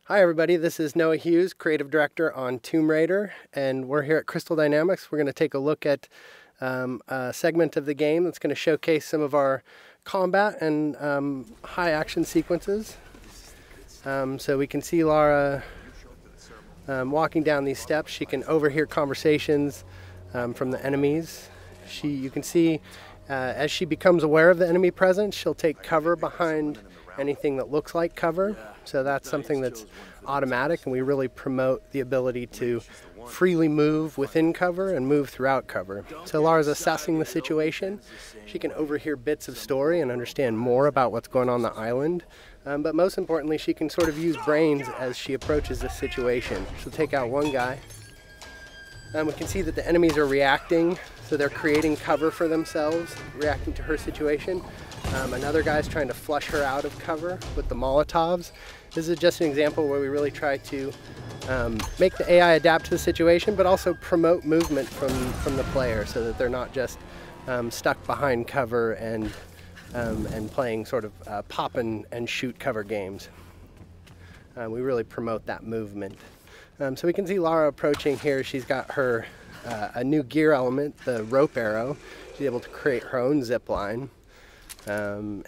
Hi everybody, this is Noah Hughes, Creative Director on Tomb Raider, and we're here at Crystal Dynamics. We're going to take a look at a segment of the game that's going to showcase some of our combat and high action sequences. So we can see Lara walking down these steps. She can overhear conversations from the enemies. You can see as she becomes aware of the enemy presence, she'll take cover behind anything that looks like cover. So that's something that's automatic, and we really promote the ability to freely move within cover and move throughout cover. So Lara's assessing the situation. She can overhear bits of story and understand more about what's going on the island. But most importantly, she can sort of use brains as she approaches this situation. She'll take out one guy. We can see that the enemies are reacting, so they're creating cover for themselves, reacting to her situation. Another guy's trying to flush her out of cover with the Molotovs. This is just an example where we really try to make the AI adapt to the situation, but also promote movement from the player so that they're not just stuck behind cover and playing sort of pop and shoot cover games. We really promote that movement. So we can see Lara approaching here. She's got her a new gear element, the rope arrow. She's able to create her own zip line. And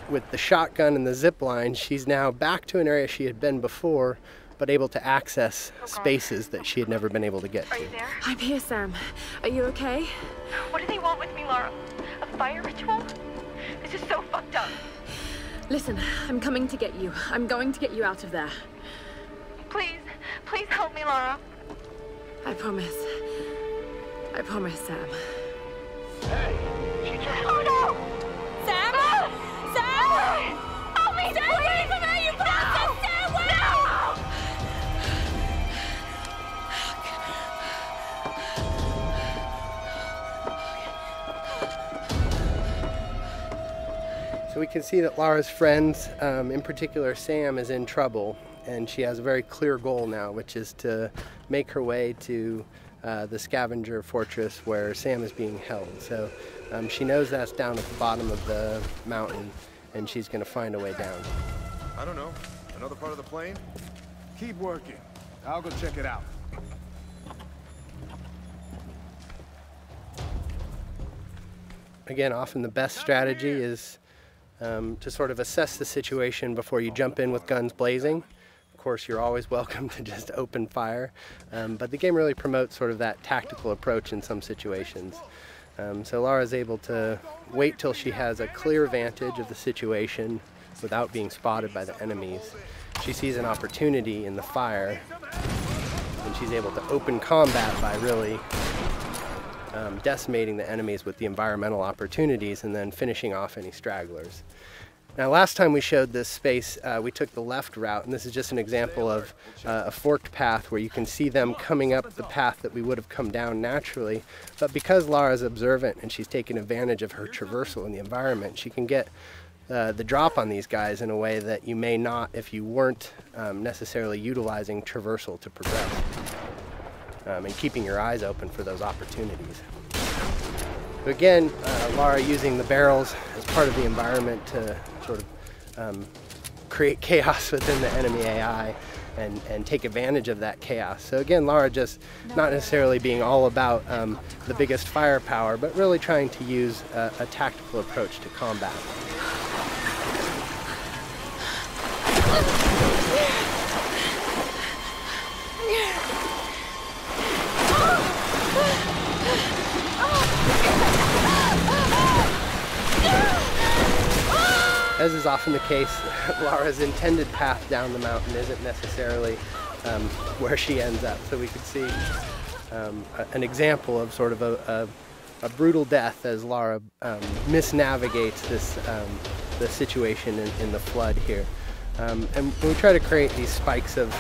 with the shotgun and the zip line, she's now back to an area she had been before, but able to access spaces that she had never been able to get to. Are you there? I'm here, Sam. Are you okay? What do they want with me, Lara? A fire ritual? This is so fucked up. Listen, I'm coming to get you. I'm going to get you out of there. Please, please help me, Lara. I promise. I promise, Sam. Hey, she just... Oh no! Sam? No! Sam! Help me! Stay away from her, you bastard! Stay away! So we can see that Lara's friends, in particular Sam, is in trouble, and she has a very clear goal now, which is to make her way to the scavenger fortress where Sam is being held. So she knows that's down at the bottom of the mountain, and she's going to find a way down. I don't know. Another part of the plane? Keep working. I'll go check it out. Again, often the best strategy is to sort of assess the situation before you jump in with guns blazing. Of course, you're always welcome to just open fire, but the game really promotes sort of that tactical approach in some situations. So Lara's able to wait till she has a clear vantage of the situation without being spotted by the enemies. She sees an opportunity in the fire, and she's able to open combat by really decimating the enemies with the environmental opportunities and then finishing off any stragglers. Now, last time we showed this space, we took the left route, and this is just an example of a forked path where you can see them coming up the path that we would have come down naturally. But because Lara's observant and she's taken advantage of her traversal in the environment, she can get the drop on these guys in a way that you may not if you weren't necessarily utilizing traversal to progress and keeping your eyes open for those opportunities. So again, Lara using the barrels as part of the environment to sort of create chaos within the enemy AI and take advantage of that chaos. So again, Lara just not necessarily being all about the biggest firepower, but really trying to use a tactical approach to combat. As is often the case, Lara's intended path down the mountain isn't necessarily where she ends up. So we could see an example of sort of a brutal death as Lara misnavigates the situation in the flood here. And we try to create these spikes of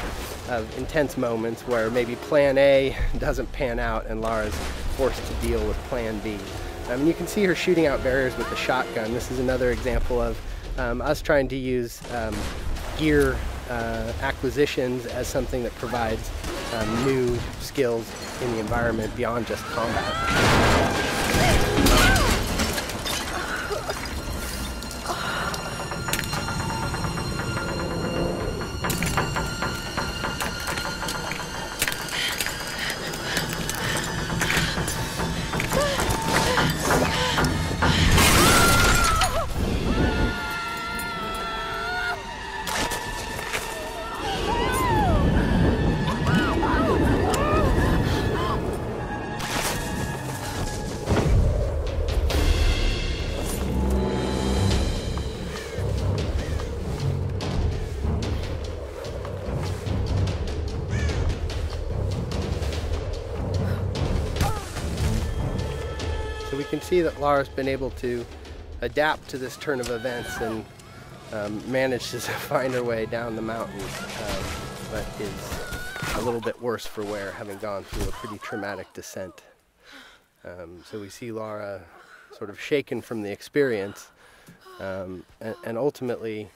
intense moments where maybe plan A doesn't pan out and Lara's forced to deal with plan B. And you can see her shooting out barriers with the shotgun. This is another example of us trying to use gear acquisitions as something that provides new skills in the environment beyond just combat. can see that Lara's been able to adapt to this turn of events and managed to find her way down the mountain, but is a little bit worse for wear, having gone through a pretty traumatic descent. So we see Lara sort of shaken from the experience, and ultimately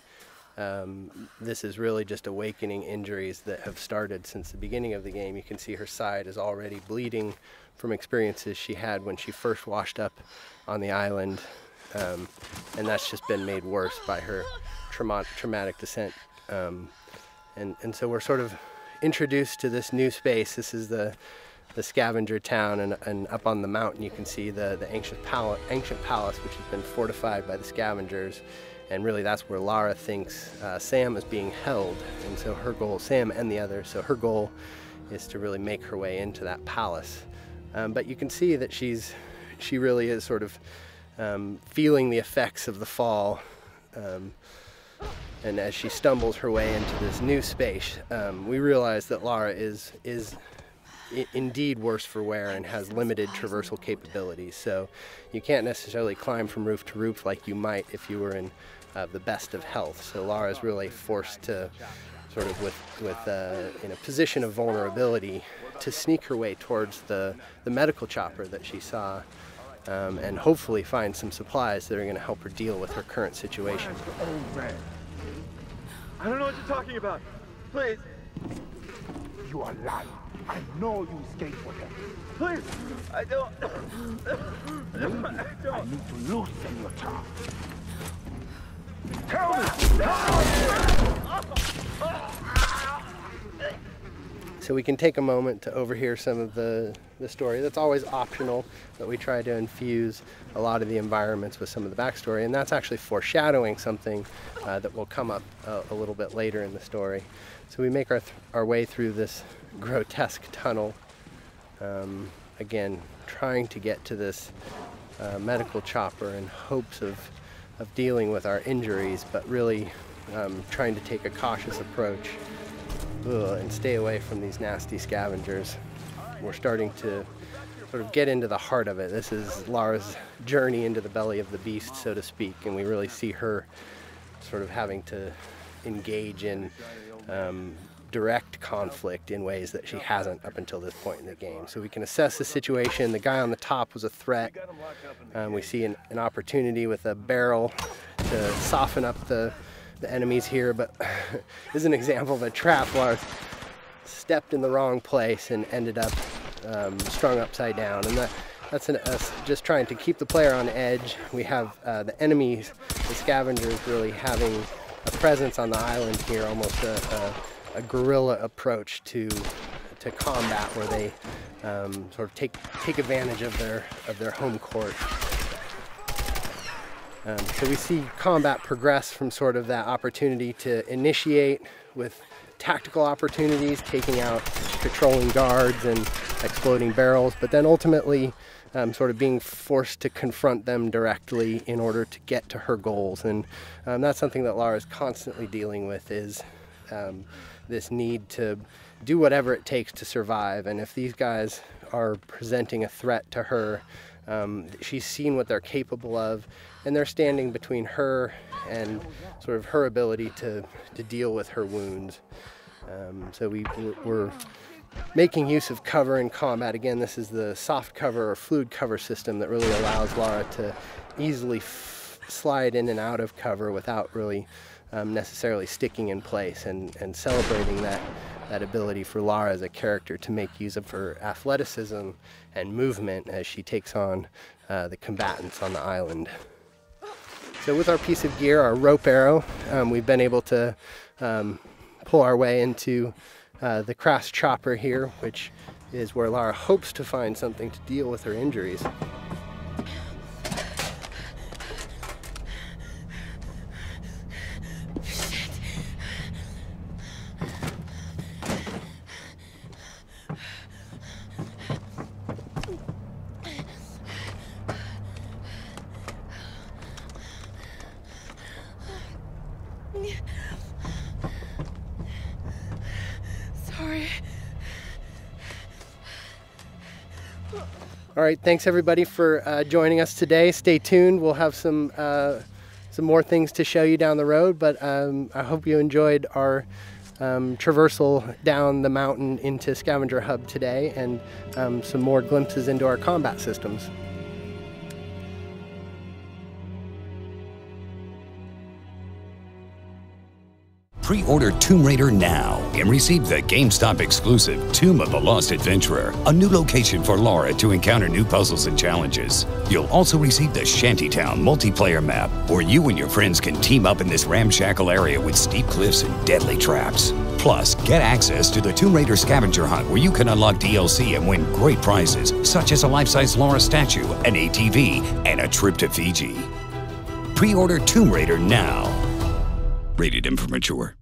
this is really just awakening injuries that have started since the beginning of the game. You can see her side is already bleeding from experiences she had when she first washed up on the island, and that's just been made worse by her traumatic descent. And so we're sort of introduced to this new space. This is the scavenger town, and up on the mountain you can see the ancient palace, which has been fortified by the scavengers, and really that's where Lara thinks Sam is being held. And so her goal, Sam and the others, so her goal is to really make her way into that palace. But you can see that she really is sort of feeling the effects of the fall, and as she stumbles her way into this new space, we realize that Lara is indeed worse for wear and has limited traversal capabilities. So you can't necessarily climb from roof to roof like you might if you were in the best of health. So Lara is really forced to sort of in a position of vulnerability to sneak her way towards the medical chopper that she saw, and hopefully find some supplies that are going to help her deal with her current situation. I don't know what you're talking about. Please. You are lying. I know you escaped with him. Please. I don't. I need to loosen your tongue. Tell me. So we can take a moment to overhear some of the story. That's always optional, but we try to infuse a lot of the environments with some of the backstory, and that's actually foreshadowing something that will come up a little bit later in the story. So we make our way through this grotesque tunnel, again trying to get to this medical chopper in hopes of dealing with our injuries, but really trying to take a cautious approach and stay away from these nasty scavengers. We're starting to sort of get into the heart of it. This is Lara's journey into the belly of the beast, so to speak, and we really see her sort of having to engage in direct conflict in ways that she hasn't up until this point in the game. So we can assess the situation. The guy on the top was a threat. We see an opportunity with a barrel to soften up the enemies here, but this is an example of a trap. Lara stepped in the wrong place and ended up strung upside down, and that's us just trying to keep the player on edge. We have the enemies, the scavengers, really having a presence on the island here, almost a guerrilla approach to combat, where they sort of take advantage of their home court. So we see combat progress from sort of that opportunity to initiate with tactical opportunities, taking out patrolling guards and exploding barrels, but then ultimately sort of being forced to confront them directly in order to get to her goals. And that's something that Lara is constantly dealing with, is this need to do whatever it takes to survive. And if these guys are presenting a threat to her, she's seen what they're capable of, and they're standing between her and sort of her ability to deal with her wounds. So we're making use of cover in combat. Again, this is the soft cover or fluid cover system that really allows Lara to easily slide in and out of cover without really necessarily sticking in place, and celebrating that ability for Lara as a character to make use of her athleticism and movement as she takes on the combatants on the island. So with our piece of gear, our rope arrow, we've been able to pull our way into the crass chopper here, which is where Lara hopes to find something to deal with her injuries. Sorry. All right, thanks everybody for joining us today. Stay tuned. We'll have some more things to show you down the road, but I hope you enjoyed our traversal down the mountain into Scavenger Hub today, and some more glimpses into our combat systems. Pre-order Tomb Raider now and receive the GameStop exclusive Tomb of the Lost Adventurer, a new location for Laura to encounter new puzzles and challenges. You'll also receive the Shantytown multiplayer map, where you and your friends can team up in this ramshackle area with steep cliffs and deadly traps. Plus, get access to the Tomb Raider scavenger hunt, where you can unlock DLC and win great prizes, such as a life-size Laura statue, an ATV, and a trip to Fiji. Pre-order Tomb Raider now. Rated M for mature.